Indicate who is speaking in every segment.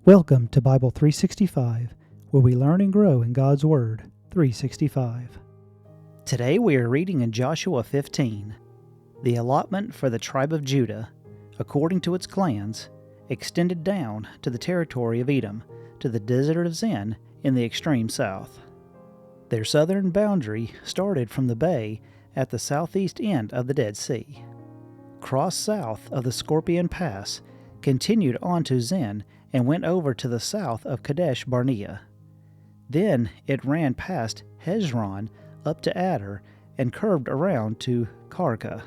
Speaker 1: Welcome to Bible 365, where we learn and grow in God's Word 365. Today we are reading in Joshua 15, the allotment for the tribe of Judah, according to its clans, extended down to the territory of Edom, to the desert of Zin in the extreme south. Their southern boundary started from the bay at the southeast end of the Dead Sea, crossed south of the Scorpion Pass, continued on to Zin, and went over to the south of Kadesh Barnea. Then it ran past Hezron up to Adar and curved around to Karka.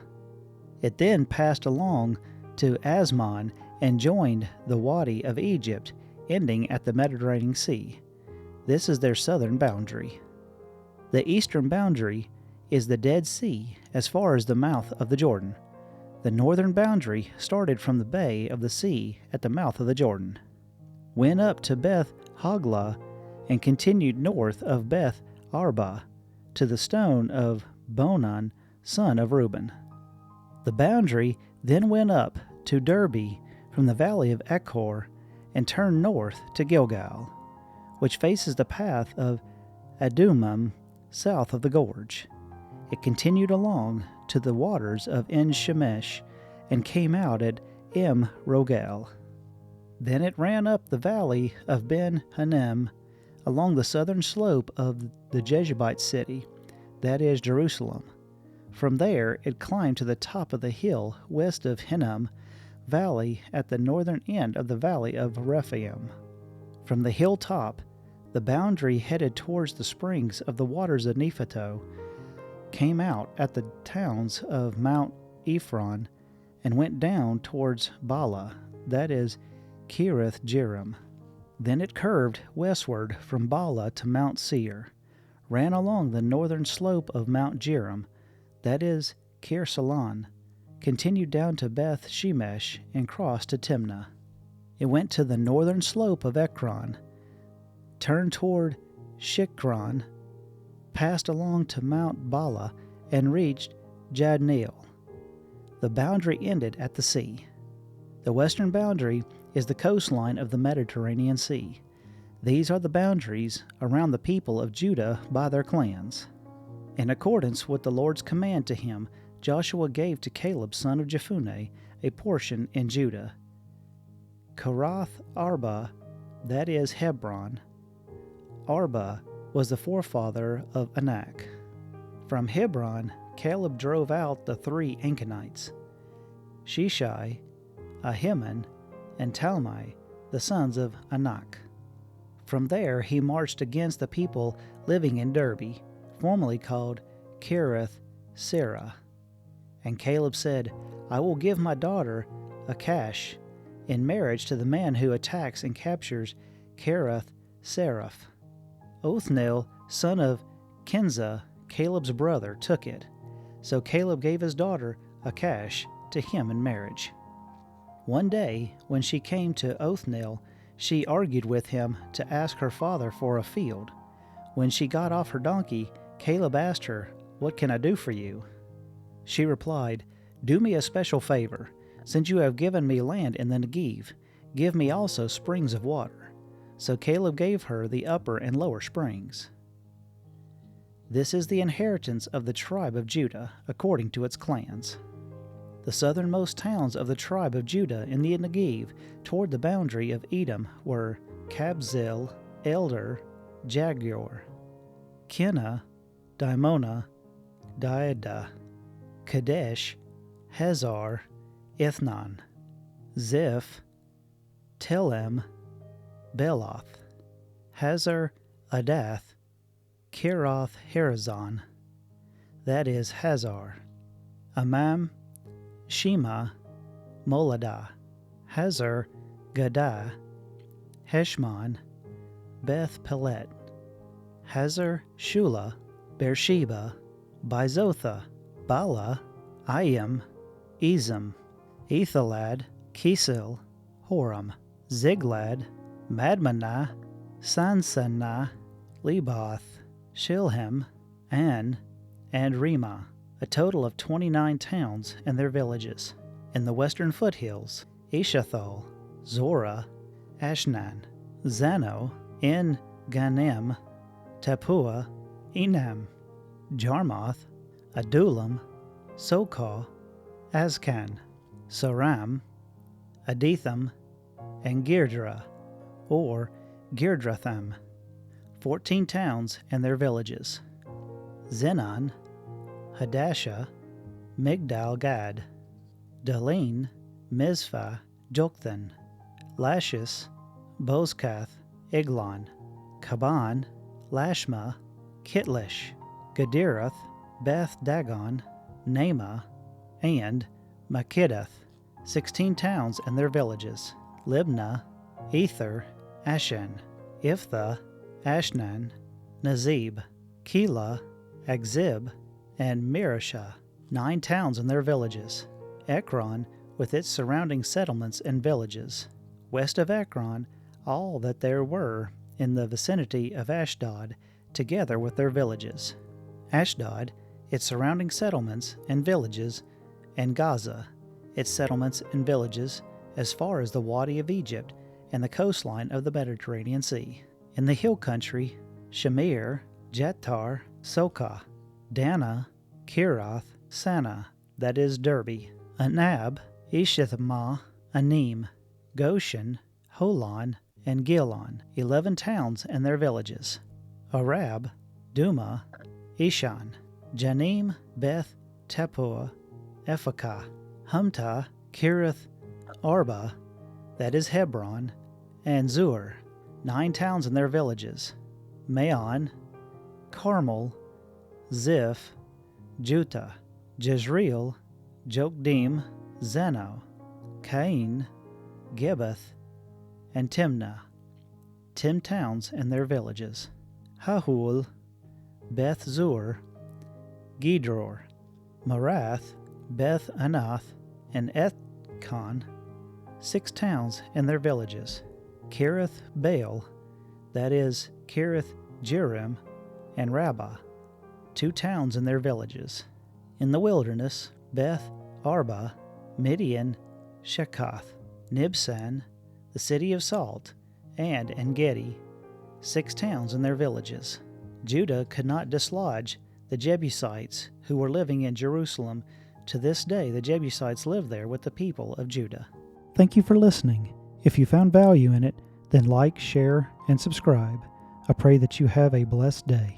Speaker 1: It then passed along to Asmon and joined the Wadi of Egypt, ending at the Mediterranean Sea. This is their southern boundary. The eastern boundary is the Dead Sea as far as the mouth of the Jordan. The northern boundary started from the bay of the sea at the mouth of the Jordan, went up to Beth Hoglah, and continued north of Beth Arba to the stone of Bonan, son of Reuben. The boundary then went up to Derbe from the valley of Echor and turned north to Gilgal, which faces the path of Adumim south of the gorge. It continued along to the waters of En-Shemesh and came out at En-Rogel. Then it ran up the valley of Ben-Hannim along the southern slope of the Jebusite city, that is Jerusalem. From there it climbed to the top of the hill west of Hinnom Valley at the northern end of the valley of Rephaim. From the hilltop, the boundary headed towards the springs of the waters of Nephato, came out at the towns of Mount Ephron, and went down towards Bala, that is Kiriath Jearim. Then it curved westward from Bala to Mount Seir, ran along the northern slope of Mount Jearim, that is Kir-Salon, continued down to Beth Shemesh, and crossed to Timnah. It went to the northern slope of Ekron, turned toward Shikron, passed along to Mount Bala, and reached Jadneel. The boundary ended at the sea. The western boundary is the coastline of the Mediterranean Sea. These are the boundaries around the people of Judah by their clans. In accordance with the Lord's command to him, Joshua gave to Caleb son of Jephunneh a portion in Judah. Kirath Arba, that is Hebron. Arba was the forefather of Anak. From Hebron, Caleb drove out the three Ankenites, Sheshai, Ahiman, and Talmai, the sons of Anak. From there he marched against the people living in Derbe, formerly called Kiriath Serah. And Caleb said, I will give my daughter Akash in marriage to the man who attacks and captures Kiriath Seraph. Othniel, son of Kenza, Caleb's brother, took it. So Caleb gave his daughter Akash to him in marriage. One day, when she came to Othniel, she argued with him to ask her father for a field. When she got off her donkey, Caleb asked her, What can I do for you? She replied, Do me a special favor. Since you have given me land in the Negev, give me also springs of water. So Caleb gave her the upper and lower springs. This is the inheritance of the tribe of Judah, according to its clans. The southernmost towns of the tribe of Judah in the Negev toward the boundary of Edom were Kabzeel, Elder, Jagur, Kinna, Dimona, Diada, Kadesh, Hazar, Ithnan, Ziph, Telem, Beloth, Hazar Adath, Kirath Harazon, that is Hazar, Amam, Shema, Moladah, Hazar Gadah, Heshmon, Beth Pelet, Hazar Shula, Beersheba, Bizotha, Bala, Ayim, Ezem, Ethelad, Kisil, Horam, Ziglad, Madmanah, Sansannah, Leboth, Shilhem, An, and Remah, a total of 29 towns and their villages. In the western foothills, Eshathol, Zorah, Ashnan, Zano, En Ganim, Tapua, Enam, Jarmoth, Adullam, Sokah, Azkan, Saram, Aditham, and Girdra, or Girdratham, 14 towns and their villages. Zenon, Hadashah, Migdal Gad, Dalin, Mizpah, Jokthan, Lashis, Bozkath, Eglon, Kaban, Lashma, Kitlish, Gederath, Beth Dagon, Naamah, and Makkedath, 16 towns and their villages. Libnah, Ether, Ashan, Iphthah, Ashnan, Nazib, Keilah, Akzib, and Mareshah, 9 towns and their villages. Ekron, with its surrounding settlements and villages. West of Ekron, all that there were in the vicinity of Ashdod, together with their villages. Ashdod, its surrounding settlements and villages, and Gaza, its settlements and villages, as far as the Wadi of Egypt and the coastline of the Mediterranean Sea. In the hill country, Shamir, Jettar, Sokah, Dana, Kirath, Sana, that is Derbe, Anab, Ishithmah, Anim, Goshen, Holon, and Gilon, 11 towns and their villages. Arab, Duma, Ishan, Janim, Beth, Tapua, Ephakah, Humtah, Kirath, Arba, that is Hebron, and Zur, 9 towns and their villages. Maon, Carmel, Ziph, Juttah, Jezreel, Jokdeam, Zeno, Cain, Gibbeth, and Timnah, 10 towns and their villages. Hahul, Beth Zur, Gedror, Marath, Beth Anath, and Ethkon, 6 towns and their villages. Kirith Baal, that is Kirith Jearim, and Rabbah, 2 towns and their villages. In the wilderness, Beth Arba, Midian, Shekath, Nibsan, the city of Salt, and Engedi, 6 towns and their villages. Judah could not dislodge the Jebusites who were living in Jerusalem. To this day, the Jebusites live there with the people of Judah. Thank you for listening. If you found value in it, then like, share, and subscribe. I pray that you have a blessed day.